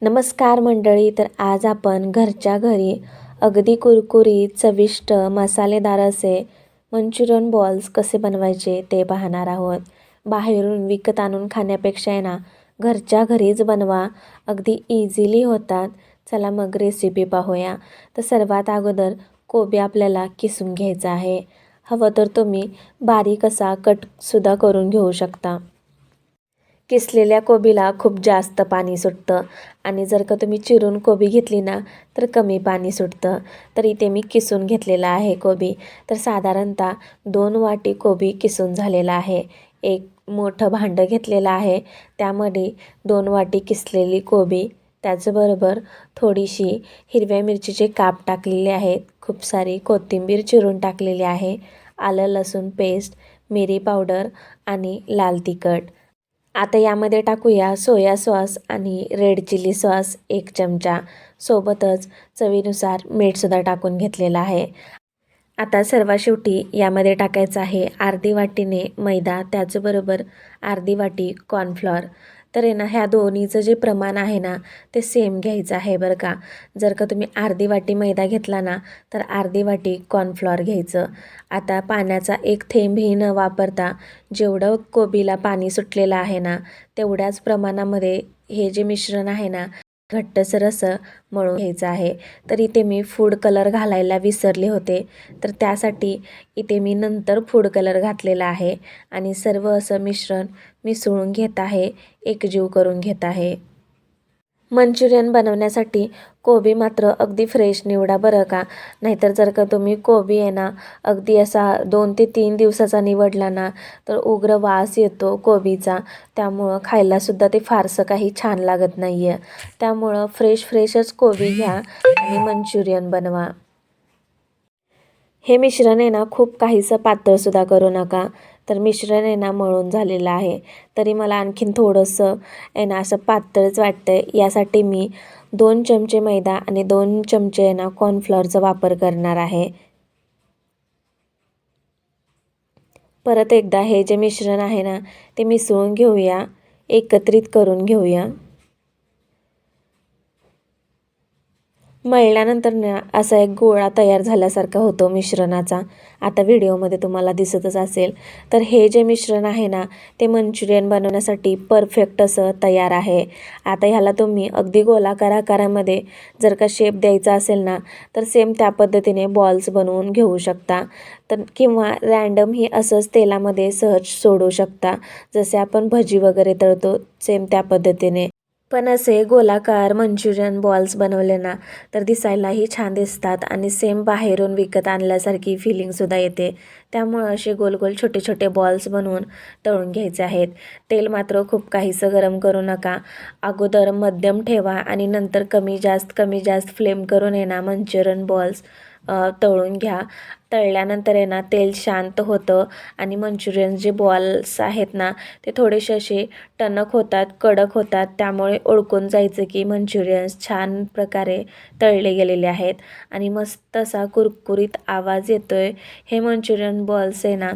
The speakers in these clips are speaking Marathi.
नमस्कार मंडळी. तर आज आपण घरच्या घरी अगदी कुरकुरीत चविष्ट मसालेदार असे मंचुरियन बॉल्स कसे बनवायचे ते पाहणार आहोत. बाहेरून विकत आणून खाण्यापेक्षा आहे ना, घरच्या घरीच बनवा, अगदी इझिली होतात. चला मग रेसिपी पाहूया. तर सर्वात अगोदर कोबी आपल्याला किसून घ्यायचा आहे. हवं तर तुम्ही बारीक असा कटसुद्धा करून घेऊ शकता. किसलेल्या कोबीला खूप जास्त पाणी सुटतं आणि जर का तुम्ही चिरून कोबी घेतली ना तर कमी पाणी सुटतं. तर इथे मी किसून घेतलेला आहे कोबी. तर साधारणतः 2 वाटी कोबी किसून झालेला आहे. एक मोठं भांडं घेतलेलं आहे, त्यामध्ये 2 वाटी किसलेली कोबी, त्याचबरोबर थोडीशी हिरव्या मिरचीचे काप टाकलेले आहेत, खूप सारी कोथिंबीर चिरून टाकलेली आहे, आलं लसूण पेस्ट, मिरी पावडर आणि लाल तिखट. आता यामध्ये टाकूया सोया सॉस आणि रेड चिली सॉस 1 चमचा, सोबतच चवीनुसार मीठसुद्धा टाकून घेतलेलं आहे. आता सर्वात शेवटी यामध्ये टाकायचं आहे अर्धी वाटीने मैदा, त्याचबरोबर अर्धी वाटी कॉर्नफ्लॉर. तर आहे ना, ह्या दोन्हीचं जे प्रमाण आहे ना ते सेम घ्यायचं आहे बरं का. जर का तुम्ही अर्धी वाटी मैदा घेतला ना तर अर्धी वाटी कॉर्नफ्लॉर घ्यायचं. आता पाण्याचा एक थेंबही न वापरता जेवढं कोबीला पाणी सुटलेलं आहे ना तेवढ्याच प्रमाणामध्ये हे जे मिश्रण आहे ना घट्टसर असं मळून घ्यायचं आहे. तर इथे मी फूड कलर घालायला विसरले होते, तर त्यासाठी इथे मी नंतर फूड कलर घातलेला आहे आणि सर्व असं मिश्रण मिसळून घेत आहे, एकजीव करून घेत आहे. मंचुरियन बनवण्यासाठी कोबी मात्र अगदी फ्रेश निवडा बरं का. नाहीतर जर का तुम्ही कोबी आहे ना अगदी असा 2 ते 3 दिवसाचा निवडला ना तर उग्र वास येतो कोबीचा. त्यामुळं खायलासुद्धा ते फारसं काही छान लागत नाही आहे. त्यामुळं फ्रेशच कोबी घ्या आणि मंचुरियन बनवा. हे मिश्रण आहे ना खूप काहीसं पातळसुद्धा करू नका. तर मिश्रण आहे ना मळून झालेलं आहे, तरी मला आणखीन थोडंसं आहे ना असं पातळच वाटतं आहे. यासाठी मी 2 चमचे मैदा आणि 2 चमचे आहे ना कॉर्नफ्लॉरचा वापर करणार आहे. परत एकदा हे जे मिश्रण आहे ना ते मिसळून घेऊया, एकत्रित करून घेऊया. मळल्यानंतर ना असा एक गोळा तयार झाल्यासारखा होतो मिश्रणाचा. आता व्हिडिओमध्ये तुम्हाला दिसतच असेल. तर हे जे मिश्रण आहे ना ते मंचुरियन बनवण्यासाठी परफेक्ट असं तयार आहे. आता ह्याला तुम्ही अगदी गोलाकार आकारामध्ये जर का शेप द्यायचा असेल ना तर सेम त्या पद्धतीने बॉल्स बनवून घेऊ शकता. तर किंवा रँडमही असंच तेलामध्ये सहज सोडू शकता, जसे आपण भजी वगैरे तळतो सेम त्या पद्धतीने. पण असे गोलाकार मंचुरियन बॉल्स बनवले ना तर दिसायलाही छान दिसतात आणि सेम बाहेरून विकत आणल्यासारखी फिलिंगसुद्धा येते. त्यामुळं असे गोल गोल छोटे छोटे बॉल्स बनवून तळून घ्यायचे आहेत. तेल मात्र खूप काहीसं गरम करू नका. अगोदर मध्यम ठेवा आणि नंतर कमी जास्त फ्लेम करून आहे ना मंचुरियन बॉल्स तळून घ्या. तळल्यानंतर आहे ना तेल शांत होतं आणि मंचुरियन जे बॉल्स आहेत ना ते थोडेसे असे टणक होतात, कडक होतात. त्यामुळे ओळखून जायचं की मंचुरियन्स छान प्रकारे तळले गेलेले आहेत आणि मस्त असा कुरकुरीत आवाज येतो आहे. हे मंचुरियन बॉल्स आहे ना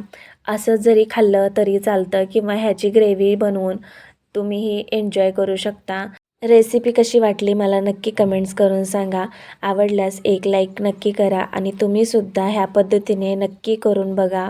असं जरी खाल्लं तरी चालतं किंवा ह्याची ग्रेव्ही बनवून तुम्हीही एन्जॉय करू शकता. रेसिपी कशी वाटली मला नक्की कमेंट्स करून सांगा. आवडल्यास एक लाईक नक्की करा आणि तुम्हीसुद्धा ह्या पद्धतीने नक्की करून बघा.